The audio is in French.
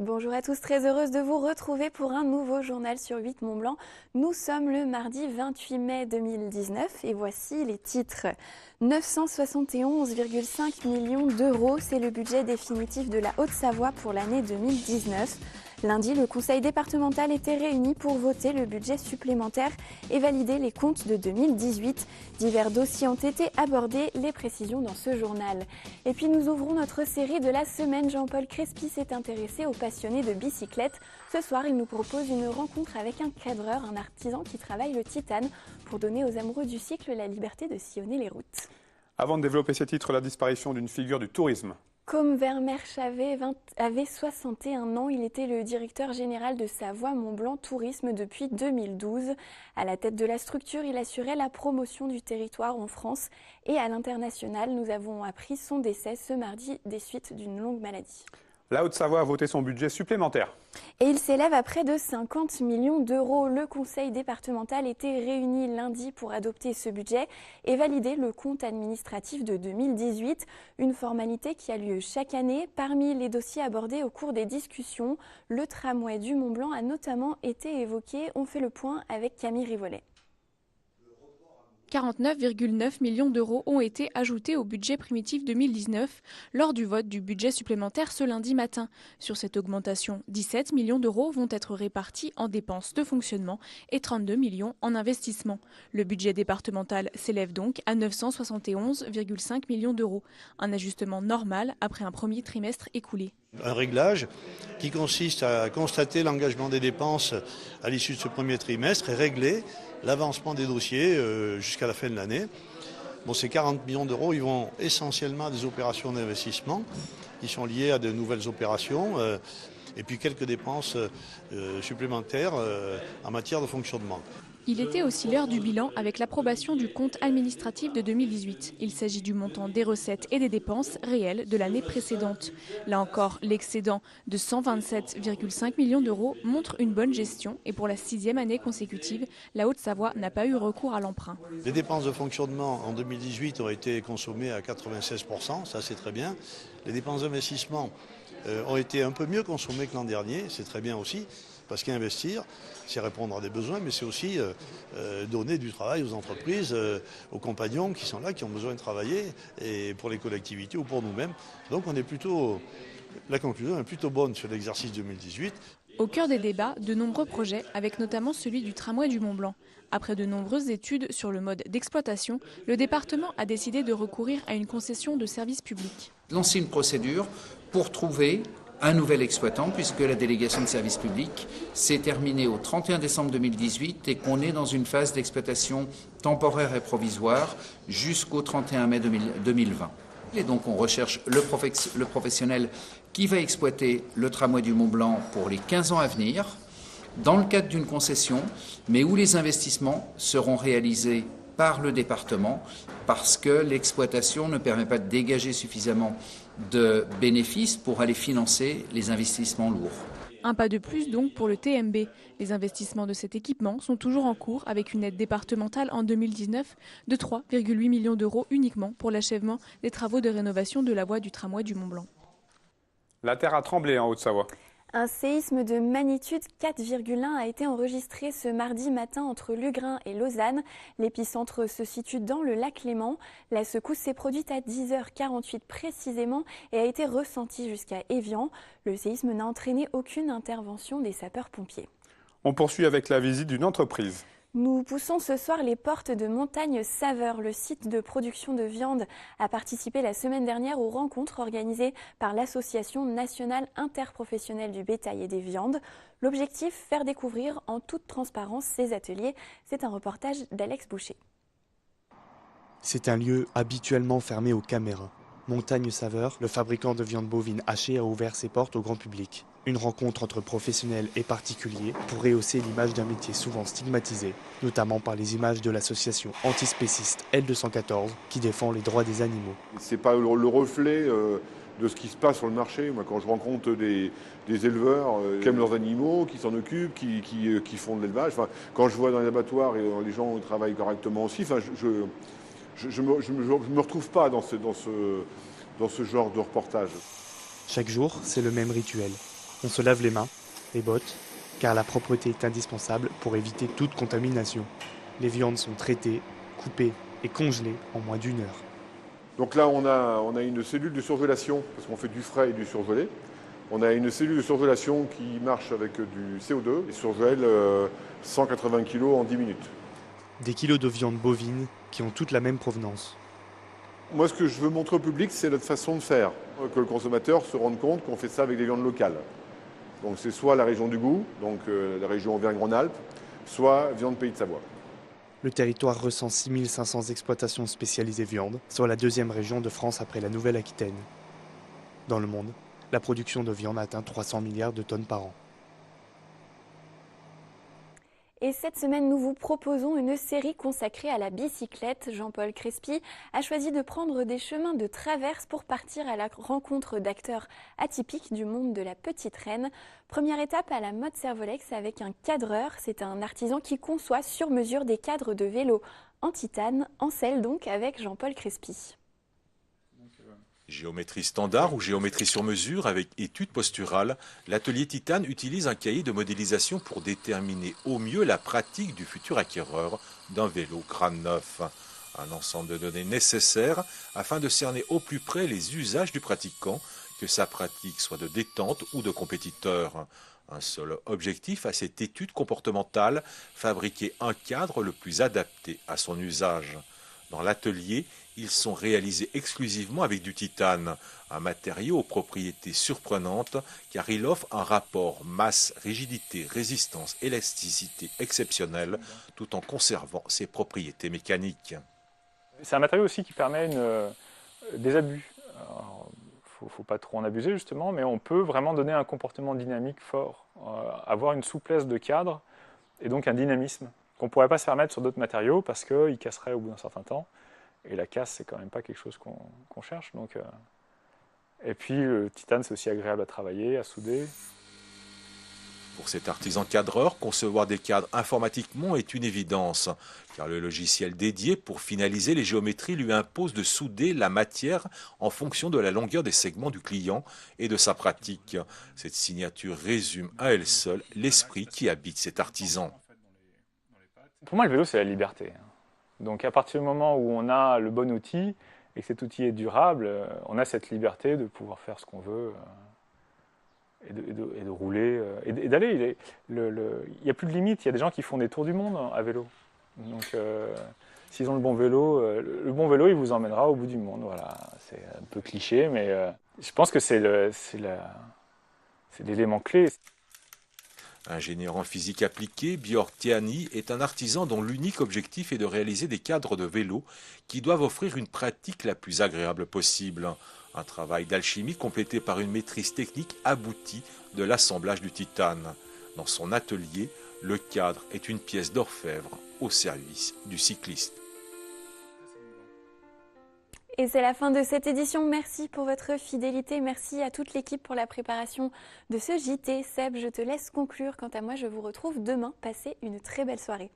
Bonjour à tous, très heureuse de vous retrouver pour un nouveau journal sur 8 Mont-Blanc. Nous sommes le mardi 28 mai 2019 et voici les titres. 971,5 millions d'euros, c'est le budget définitif de la Haute-Savoie pour l'année 2019. Lundi, le conseil départemental était réuni pour voter le budget supplémentaire et valider les comptes de 2018. Divers dossiers ont été abordés, les précisions dans ce journal. Et puis nous ouvrons notre série de la semaine. Jean-Paul Crespi s'est intéressé aux passionnés de bicyclette. Ce soir, il nous propose une rencontre avec un cadreur, un artisan qui travaille le titane pour donner aux amoureux du cycle la liberté de sillonner les routes. Avant de développer ces titres, la disparition d'une figure du tourisme. Côme Vermeersch avait 61 ans. Il était le directeur général de Savoie-Mont-Blanc Tourisme depuis 2012. À la tête de la structure, il assurait la promotion du territoire en France et à l'international. Nous avons appris son décès ce mardi des suites d'une longue maladie. La Haute-Savoie a voté son budget supplémentaire. Et il s'élève à près de 50 millions d'euros. Le conseil départemental était réuni lundi pour adopter ce budget et valider le compte administratif de 2018, une formalité qui a lieu chaque année. Parmi les dossiers abordés au cours des discussions, le tramway du Mont-Blanc a notamment été évoqué. On fait le point avec Camille Rivollet. 49,9 millions d'euros ont été ajoutés au budget primitif 2019 lors du vote du budget supplémentaire ce lundi matin. Sur cette augmentation, 17 millions d'euros vont être répartis en dépenses de fonctionnement et 32 millions en investissement. Le budget départemental s'élève donc à 971,5 millions d'euros, un ajustement normal après un premier trimestre écoulé. Un réglage qui consiste à constater l'engagement des dépenses à l'issue de ce premier trimestre et régler l'avancement des dossiers jusqu'à la fin de l'année. Bon, ces 40 millions d'euros, ils vont essentiellement à des opérations d'investissement qui sont liées à de nouvelles opérations et puis quelques dépenses supplémentaires en matière de fonctionnement. Il était aussi l'heure du bilan avec l'approbation du compte administratif de 2018. Il s'agit du montant des recettes et des dépenses réelles de l'année précédente. Là encore, l'excédent de 127,5 millions d'euros montre une bonne gestion et pour la 6e année consécutive, la Haute-Savoie n'a pas eu recours à l'emprunt. Les dépenses de fonctionnement en 2018 ont été consommées à 96%, ça c'est très bien. Les dépenses d'investissement ont été un peu mieux consommées que l'an dernier, c'est très bien aussi. Parce qu'investir, c'est répondre à des besoins, mais c'est aussi donner du travail aux entreprises, aux compagnons qui sont là, qui ont besoin de travailler, et pour les collectivités ou pour nous-mêmes. Donc la conclusion est plutôt bonne sur l'exercice 2018. Au cœur des débats, de nombreux projets, avec notamment celui du tramway du Mont-Blanc. Après de nombreuses études sur le mode d'exploitation, le département a décidé de recourir à une concession de service public. Lancer une procédure pour trouver un nouvel exploitant, puisque la délégation de service public s'est terminée au 31 décembre 2018 et qu'on est dans une phase d'exploitation temporaire et provisoire jusqu'au 31 mai 2020. Et donc on recherche le professionnel qui va exploiter le tramway du Mont-Blanc pour les 15 ans à venir, dans le cadre d'une concession, mais où les investissements seront réalisés par le département, parce que l'exploitation ne permet pas de dégager suffisamment de bénéfices pour aller financer les investissements lourds. Un pas de plus donc pour le TMB. Les investissements de cet équipement sont toujours en cours avec une aide départementale en 2019 de 3,8 millions d'euros uniquement pour l'achèvement des travaux de rénovation de la voie du tramway du Mont-Blanc. La terre a tremblé en Haute-Savoie. Un séisme de magnitude 4,1 a été enregistré ce mardi matin entre Lugrin et Lausanne. L'épicentre se situe dans le lac Léman. La secousse s'est produite à 10h48 précisément et a été ressentie jusqu'à Évian. Le séisme n'a entraîné aucune intervention des sapeurs-pompiers. On poursuit avec la visite d'une entreprise. Nous poussons ce soir les portes de Montagne Saveur. Le site de production de viande a participé la semaine dernière aux rencontres organisées par l'Association nationale interprofessionnelle du bétail et des viandes. L'objectif, faire découvrir en toute transparence ces ateliers. C'est un reportage d'Alex Boucher. C'est un lieu habituellement fermé aux caméras. Montagne Saveur, le fabricant de viande bovine hachée, a ouvert ses portes au grand public. Une rencontre entre professionnels et particuliers pour rehausser l'image d'un métier souvent stigmatisé, notamment par les images de l'association antispéciste L214 qui défend les droits des animaux. C'est pas le reflet de ce qui se passe sur le marché. Moi, quand je rencontre des éleveurs qui aiment leurs animaux, qui s'en occupent, qui font de l'élevage, enfin, quand je vois dans les abattoirs et les gens travaillent correctement aussi, enfin, je me retrouve pas dans ce genre de reportage. Chaque jour, c'est le même rituel. On se lave les mains, les bottes, car la propreté est indispensable pour éviter toute contamination. Les viandes sont traitées, coupées et congelées en moins d'1 heure. Donc là, on a une cellule de surgelation, parce qu'on fait du frais et du surgelé. On a une cellule de surgelation qui marche avec du CO2 et surgèle 180 kg en 10 minutes. Des kilos de viande bovine qui ont toutes la même provenance. Moi, ce que je veux montrer au public, c'est notre façon de faire. Que le consommateur se rende compte qu'on fait ça avec des viandes locales. Donc c'est soit la région du Goût, donc la région Auvergne-Rhône-Alpes, soit viande Pays de Savoie. Le territoire recense 6500 exploitations spécialisées viande, soit la 2e région de France après la Nouvelle-Aquitaine. Dans le monde, la production de viande atteint 300 milliards de tonnes par an. Et cette semaine, nous vous proposons une série consacrée à la bicyclette. Jean-Paul Crespi a choisi de prendre des chemins de traverse pour partir à la rencontre d'acteurs atypiques du monde de la petite reine. Première étape à la mode Servolex avec un cadreur. C'est un artisan qui conçoit sur mesure des cadres de vélo en titane, en selle donc, avec Jean-Paul Crespi. Géométrie standard ou géométrie sur mesure avec étude posturale, l'atelier Titane utilise un cahier de modélisation pour déterminer au mieux la pratique du futur acquéreur d'un vélo crâne neuf. Un ensemble de données nécessaires afin de cerner au plus près les usages du pratiquant, que sa pratique soit de détente ou de compétiteur. Un seul objectif à cette étude comportementale, fabriquer un cadre le plus adapté à son usage. Dans l'atelier, ils sont réalisés exclusivement avec du titane, un matériau aux propriétés surprenantes car il offre un rapport masse, rigidité, résistance, élasticité exceptionnel tout en conservant ses propriétés mécaniques. C'est un matériau aussi qui permet des abus. Il ne faut pas trop en abuser justement, mais on peut vraiment donner un comportement dynamique fort, avoir une souplesse de cadre et donc un dynamisme qu'on ne pourrait pas se permettre sur d'autres matériaux parce qu'ils casseraient au bout d'un certain temps. Et la casse, c'est quand même pas quelque chose qu'on cherche. Donc, et puis, le titane, c'est aussi agréable à travailler, à souder. Pour cet artisan cadreur, concevoir des cadres informatiquement est une évidence, car le logiciel dédié pour finaliser les géométries lui impose de souder la matière en fonction de la longueur des segments du client et de sa pratique. Cette signature résume à elle seule l'esprit qui habite cet artisan. Pour moi, le vélo, c'est la liberté. Donc à partir du moment où on a le bon outil et que cet outil est durable, on a cette liberté de pouvoir faire ce qu'on veut et de rouler et d'aller. Il n'y a plus de limite, il y a des gens qui font des tours du monde à vélo. Donc s'ils ont le bon vélo il vous emmènera au bout du monde. Voilà, c'est un peu cliché, mais je pense que c'est l'élément clé. Ingénieur en physique appliquée, Björk Tiani est un artisan dont l'unique objectif est de réaliser des cadres de vélo qui doivent offrir une pratique la plus agréable possible. Un travail d'alchimie complété par une maîtrise technique aboutie de l'assemblage du titane. Dans son atelier, le cadre est une pièce d'orfèvre au service du cycliste. Et c'est la fin de cette édition. Merci pour votre fidélité. Merci à toute l'équipe pour la préparation de ce JT. Seb, je te laisse conclure. Quant à moi, je vous retrouve demain. Passez une très belle soirée.